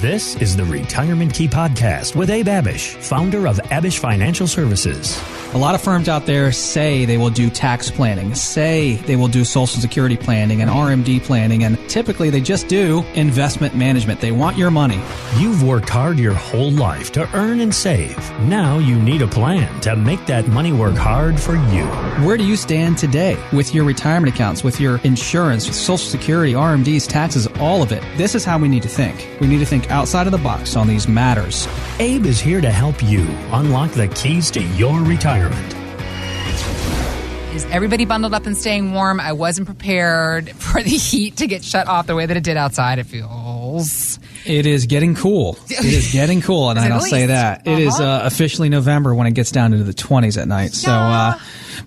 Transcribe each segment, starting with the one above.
This is the Retirement Key Podcast with Abe Abish, founder of Abish Financial Services. A lot of firms out there say they will do tax planning, say they will do Social Security planning and RMD planning, and typically they just do investment management. They want your money. You've worked hard your whole life to earn and save. Now you need a plan to make that money work hard for you. Where do you stand today with your retirement accounts, with your insurance, with Social Security, RMDs, taxes, all of it? This is how we need to think. We need to think outside of the box on these matters. Abe is here to help you unlock the keys to your retirement. Is everybody bundled up and staying warm? I wasn't prepared for the heat to get shut off the way that it did outside. It feels... It is getting cool. It is getting cool, and I'll say that. It is officially November when it gets down into the 20s at night. So,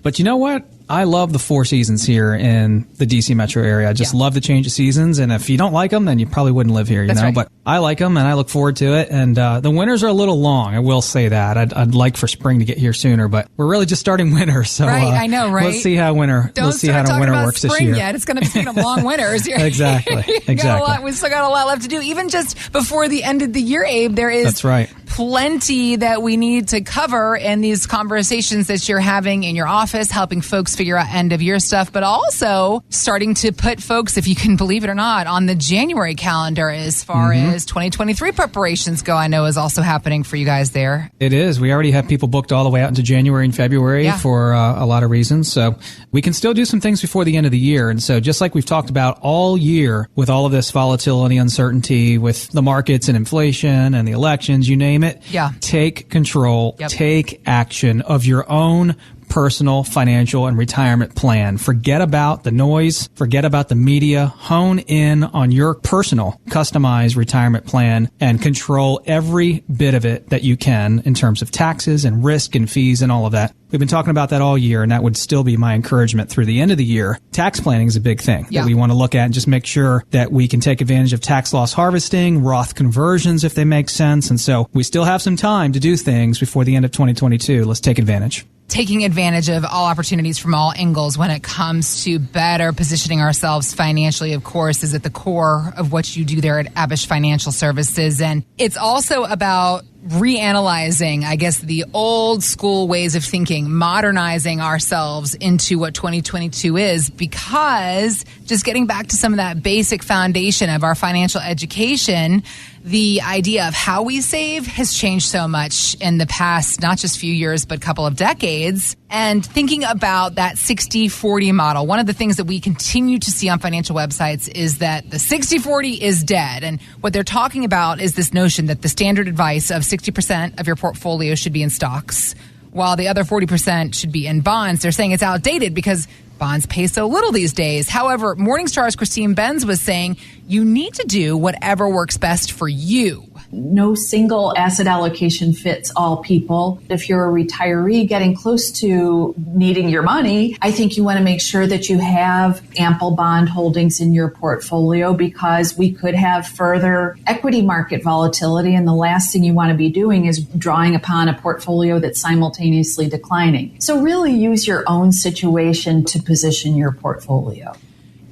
but you know what? I love the four seasons here in the D.C. metro area. I just love the change of seasons, and if you don't like them, then you probably wouldn't live here, you know? Right. But I like them, and I look forward to it, and the winters are a little long, I will say that. I'd like for spring to get here sooner, but we're really just starting winter, so right, I know, right? Let's see how winter works this year. Yet. It's going to be long winters. Exactly. We still got a lot left to do. Even just before the end of the year, Abe, there is plenty that we need to cover in these conversations that you're having in your office, helping folks figure out end of year stuff, but also starting to put folks, if you can believe it or not, on the January calendar as far as 2023 preparations go. I know is also happening for you guys there. It is. We already have people booked all the way out into January and February for a lot of reasons. So we can still do some things before the end of the year. And so just like we've talked about all year with all of this volatility, uncertainty with the markets and inflation and the elections, you name it. Yeah. Take control, take action of your own personal, financial, and retirement plan. Forget about the noise. Forget about the media. Hone in on your personal, customized retirement plan and control every bit of it that you can in terms of taxes and risk and fees and all of that. We've been talking about that all year, and that would still be my encouragement through the end of the year. Tax planning is a big thing that we want to look at and just make sure that we can take advantage of tax loss harvesting, Roth conversions if they make sense. And so we still have some time to do things before the end of 2022. Let's take advantage. Taking advantage of all opportunities from all angles when it comes to better positioning ourselves financially, of course, is at the core of what you do there at Abish Financial Services. And it's also about reanalyzing, I guess, the old school ways of thinking, modernizing ourselves into what 2022 is, because just getting back to some of that basic foundation of our financial education, the idea of how we save has changed so much in the past, not just few years, but couple of decades. And thinking about that 60-40 model, one of the things that we continue to see on financial websites is that the 60-40 is dead. And what they're talking about is this notion that the standard advice of 60% of your portfolio should be in stocks, while the other 40% should be in bonds. They're saying it's outdated because bonds pay so little these days. However, Morningstar's Christine Benz was saying you need to do whatever works best for you. No single asset allocation fits all people. If you're a retiree getting close to needing your money, I think you want to make sure that you have ample bond holdings in your portfolio, because we could have further equity market volatility. And the last thing you want to be doing is drawing upon a portfolio that's simultaneously declining. So really use your own situation to position your portfolio.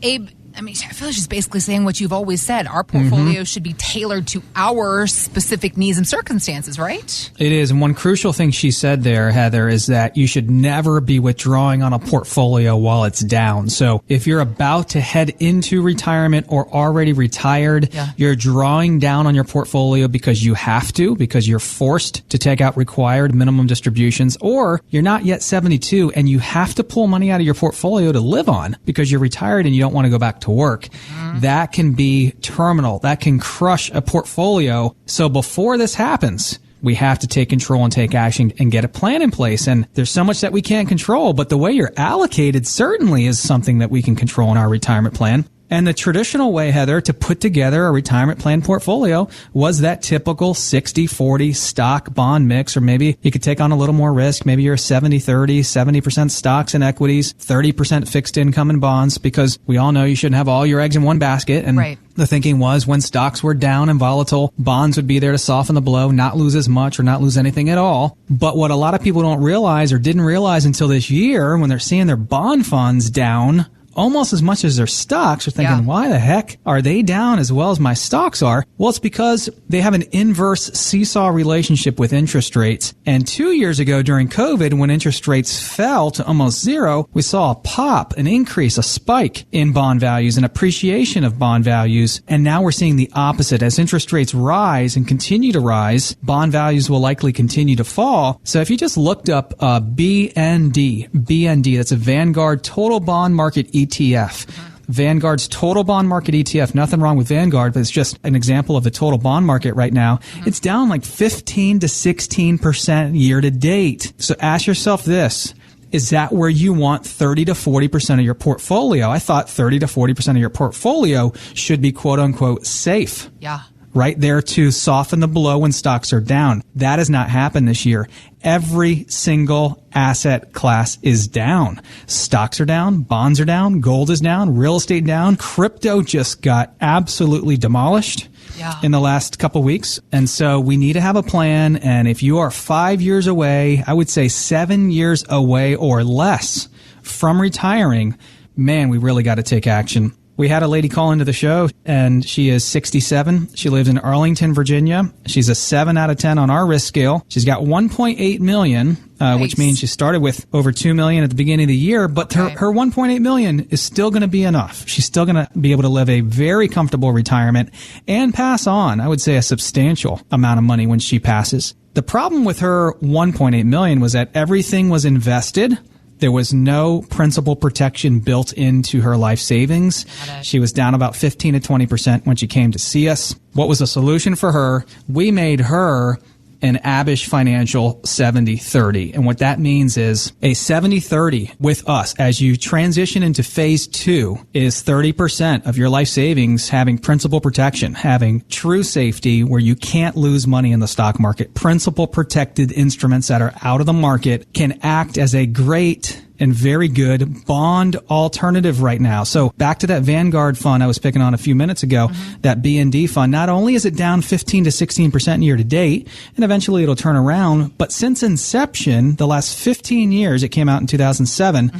Abe, I mean, I feel like she's basically saying what you've always said. Our portfolio should be tailored to our specific needs and circumstances, right? It is. And one crucial thing she said there, Heather, is that you should never be withdrawing on a portfolio while it's down. So if you're about to head into retirement or already retired, you're drawing down on your portfolio because you have to, because you're forced to take out required minimum distributions, or you're not yet 72 and you have to pull money out of your portfolio to live on because you're retired and you don't want to go back to work. That can be terminal. That can crush a portfolio. So before this happens, we have to take control and take action and get a plan in place. And there's so much that we can't control, but the way you're allocated certainly is something that we can control in our retirement plan. And the traditional way, Heather, to put together a retirement plan portfolio was that typical 60-40 stock bond mix, or maybe you could take on a little more risk. Maybe you're 70-30, 70% stocks and equities, 30% fixed income and bonds, because we all know you shouldn't have all your eggs in one basket. And the thinking was when stocks were down and volatile, bonds would be there to soften the blow, not lose as much or not lose anything at all. But what a lot of people don't realize or didn't realize until this year, when they're seeing their bond funds down almost as much as their stocks, are thinking, why the heck are they down as well as my stocks are? Well, it's because they have an inverse seesaw relationship with interest rates. And 2 years ago during COVID, when interest rates fell to almost zero, we saw a pop, an increase, a spike in bond values, an appreciation of bond values. And now we're seeing the opposite. As interest rates rise and continue to rise, bond values will likely continue to fall. So if you just looked up BND, that's a Vanguard Total Bond Market ETF. Vanguard's Total Bond Market ETF. Nothing wrong with Vanguard, but it's just an example of the total bond market right now. It's down like 15 to 16% year to date. So ask yourself this. Is that where you want 30 to 40% of your portfolio? I thought 30 to 40% of your portfolio should be quote unquote safe. Yeah. Right there to soften the blow when stocks are down. That has not happened this year. Every single asset class is down. Stocks are down, bonds are down, gold is down, real estate down. Crypto just got absolutely demolished in the last couple weeks. And so we need to have a plan. And if you are 5 years away, I would say 7 years away or less from retiring, man, we really got to take action. We had a lady call into the show, and she is 67. She lives in Arlington, Virginia. She's a 7 out of 10 on our risk scale. She's got $1.8 million, which means she started with over $2 million at the beginning of the year, but her $1.8 million is still going to be enough. She's still going to be able to live a very comfortable retirement and pass on, I would say, a substantial amount of money when she passes. The problem with her $1.8 million was that everything was invested. There was no principal protection built into her life savings. She was down about 15 to 20% when she came to see us. What was the solution for her? We made her an Abish Financial 70-30. And what that means is a 70-30 with us as you transition into phase 2 is 30% of your life savings having principal protection, having true safety where you can't lose money in the stock market. Principal protected instruments that are out of the market can act as a great and very good bond alternative right now. So back to that Vanguard fund I was picking on a few minutes ago, that BND fund, not only is it down 15 to 16% year to date, and eventually it'll turn around, but since inception, the last 15 years, it came out in 2007,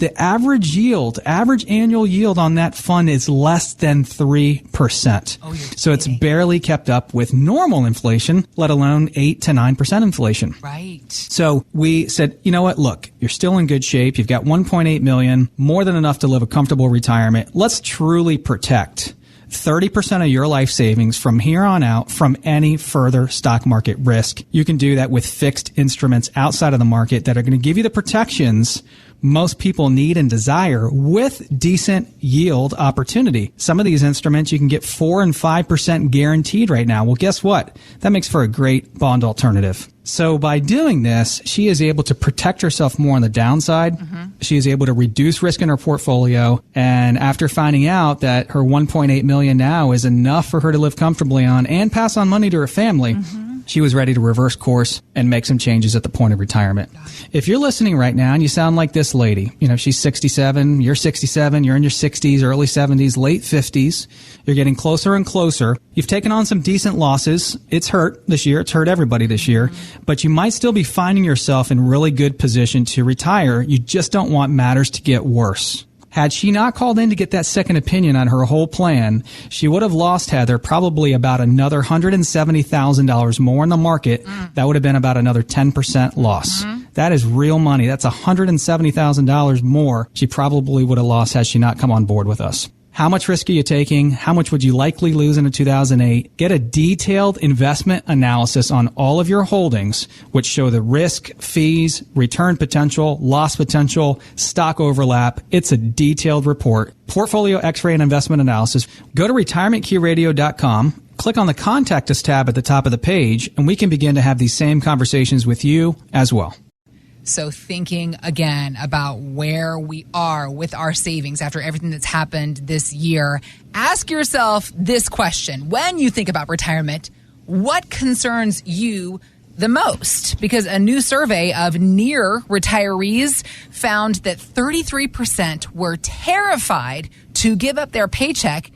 the average annual yield on that fund is less than 3%. So it's barely kept up with normal inflation, let alone 8 to 9% inflation. Right. So we said, you know what, look, you're still in good shape. You've got $1.8 million, more than enough to live a comfortable retirement. Let's truly protect 30% of your life savings from here on out from any further stock market risk. You can do that with fixed instruments outside of the market that are going to give you the protections most people need and desire with decent yield opportunity. Some of these instruments you can get 4 and 5% guaranteed right now. Well, guess what? That makes for a great bond alternative. So by doing this, she is able to protect herself more on the downside. She is able to reduce risk in her portfolio. And after finding out that her $1.8 million now is enough for her to live comfortably on and pass on money to her family, she was ready to reverse course and make some changes at the point of retirement. If you're listening right now and you sound like this lady, you know, she's 67, you're 67, you're in your 60s, early 70s, late 50s, you're getting closer and closer. You've taken on some decent losses. It's hurt this year. It's hurt everybody this year. But you might still be finding yourself in really good position to retire. You just don't want matters to get worse. Had she not called in to get that second opinion on her whole plan, she would have lost Heather probably about another $170,000 more in the market. That would have been about another 10% loss. That is real money. That's $170,000 more she probably would have lost had she not come on board with us. How much risk are you taking? How much would you likely lose in a 2008? Get a detailed investment analysis on all of your holdings, which show the risk, fees, return potential, loss potential, stock overlap. It's a detailed report. Portfolio X-ray and investment analysis. Go to retirementqradio.com. Click on the Contact Us tab at the top of the page, and we can begin to have these same conversations with you as well. So thinking again about where we are with our savings after everything that's happened this year, ask yourself this question. When you think about retirement, what concerns you the most? Because a new survey of near retirees found that 33% were terrified to give up their paycheck,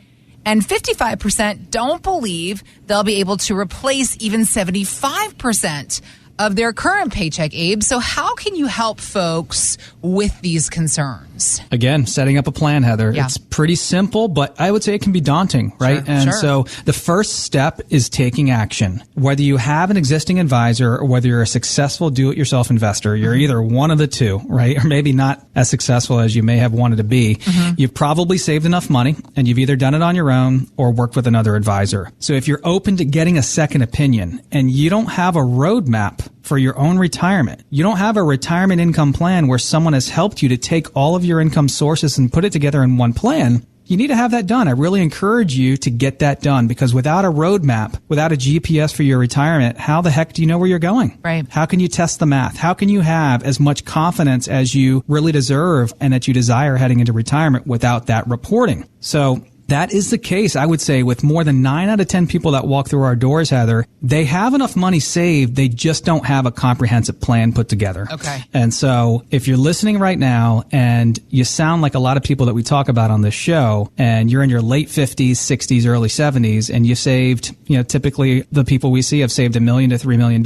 and 55% don't believe they'll be able to replace even 75% of their current paycheck, Abe. So how can you help folks with these concerns? Again, setting up a plan, Heather. Yeah. It's pretty simple, but I would say it can be daunting, right? So the first step is taking action. Whether you have an existing advisor or whether you're a successful do-it-yourself investor, you're either one of the two, right? Or maybe not as successful as you may have wanted to be. You've probably saved enough money and you've either done it on your own or worked with another advisor. So if you're open to getting a second opinion and you don't have a roadmap for your own retirement, you don't have a retirement income plan where someone has helped you to take all of your income sources and put it together in one plan, you need to have that done. I really encourage you to get that done, because without a roadmap, without a GPS for your retirement, how the heck do you know where you're going? Right. How can you test the math? How can you have as much confidence as you really deserve and that you desire heading into retirement without that reporting? So that is the case, I would say, with more than 9 out of 10 people that walk through our doors, Heather. They have enough money saved. They just don't have a comprehensive plan put together. Okay. And so if you're listening right now and you sound like a lot of people that we talk about on this show, and you're in your late 50s, 60s, early 70s, and you saved, typically the people we see have saved $1 million to $3 million.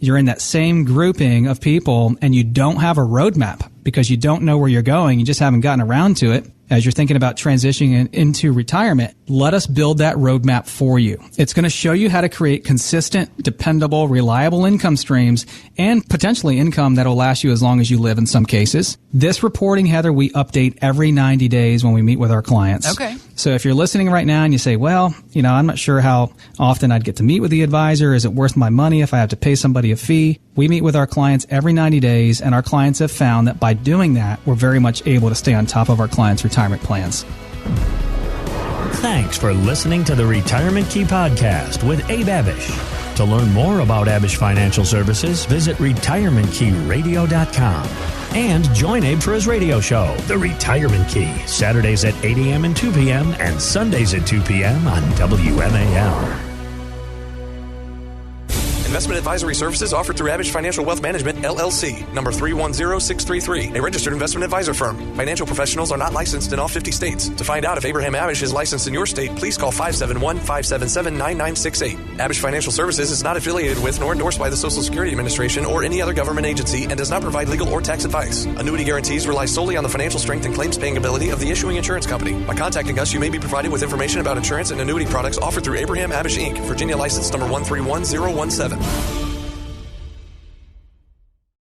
You're in that same grouping of people and you don't have a roadmap because you don't know where you're going. You just haven't gotten around to it. As you're thinking about transitioning into retirement, let us build that roadmap for you. It's going to show you how to create consistent, dependable, reliable income streams and potentially income that will last you as long as you live in some cases. This reporting, Heather, we update every 90 days when we meet with our clients. Okay. So if you're listening right now and you say, well, I'm not sure how often I'd get to meet with the advisor. Is it worth my money if I have to pay somebody a fee? We meet with our clients every 90 days, and our clients have found that by doing that, we're very much able to stay on top of our clients' retirement plans. Thanks for listening to the Retirement Key Podcast with Abe Abish. To learn more about Abish Financial Services, visit retirementkeyradio.com. And join Abe for his radio show, The Retirement Key, Saturdays at 8 a.m. and 2 p.m. and Sundays at 2 p.m. on WMAL. Investment advisory services offered through Abish Financial Wealth Management, LLC, number 310633, a registered investment advisor firm. Financial professionals are not licensed in all 50 states. To find out if Abraham Abish is licensed in your state, please call 571-577-9968. Abish Financial Services is not affiliated with nor endorsed by the Social Security Administration or any other government agency and does not provide legal or tax advice. Annuity guarantees rely solely on the financial strength and claims paying ability of the issuing insurance company. By contacting us, you may be provided with information about insurance and annuity products offered through Abraham Abish, Inc., Virginia license number 131017.